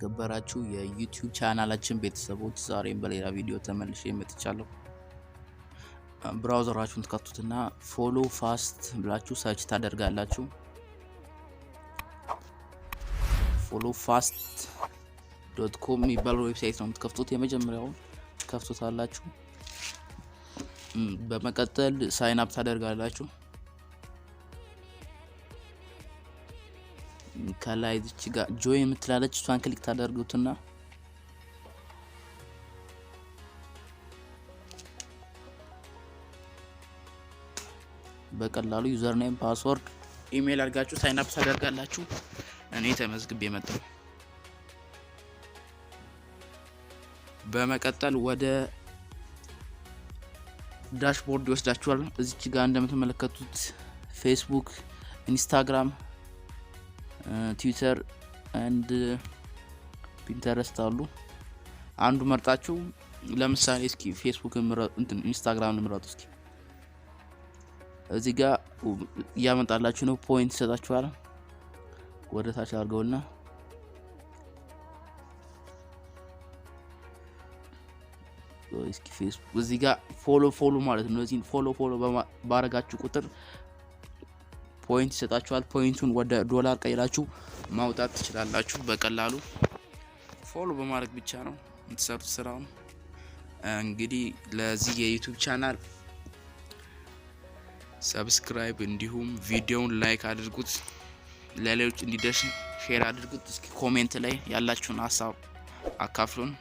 የተከበራችሁ የዩቲዩብ ቻናላችን ቤተሰቦች ዛሬም በሌላ ቪዲዮ ተመልሼ መጥቻለሁ። ብራውዘራችሁን ትከፍቱትና ፎሎ ፋስት ብላችሁ ሰርች ታደርጋላችሁ። followfast.com የሚባል ዌብሳይት ነው የምትከፍቱት። የመጀመሪያውን ትከፍቱታላችሁ። በመቀጠል ሳይን አፕ ታደርጋላችሁ። ከላይ እዚህ ጋር ጆይን የምትላለች እሷን ክሊክ ታደርጉትና በቀላሉ ዩዘር ኔም ፓስወርድ ኢሜል አድርጋችሁ ሳይን አፕ ታደርጋላችሁ። እኔ ተመዝግቤ መጣሁ። በመቀጠል ወደ ዳሽቦርድ ይወስዳችኋል። እዚች ጋር እንደምትመለከቱት ፌስቡክ፣ ኢንስታግራም፣ ትዊተር and ፒንተረስት አሉ። አንዱ መርጣችሁ ለምሳሌ እስኪ ፌስቡክ ኢንስታግራም ምረጡ። እስኪ እዚህ ጋር ያመጣላችሁ ነው ፖይንት ይሰጣችኋል። ወደ ታች አድርገውና እስኪ ፌስቡክ እዚህ ጋር ፎሎ ማለት ነው። እዚህ ፎሎ ባረጋችሁ ቁጥር ፖይንት ይሰጣችኋል። ፖይንቱን ወደ ዶላር ቀይራችሁ ማውጣት ትችላላችሁ በቀላሉ። ፎሎ በማድረግ ብቻ ነው የምትሰሩት ስራው። እንግዲህ ለዚህ የዩቲዩብ ቻናል ሰብስክራይብ እንዲሁም ቪዲዮውን ላይክ አድርጉት፣ ለሌሎች እንዲደርስ ሼር አድርጉት። እስኪ ኮሜንት ላይ ያላችሁን ሀሳብ አካፍሉን።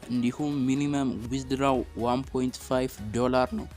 እንዲሁም ሚኒመም ዊዝድራው $1.5 ነው።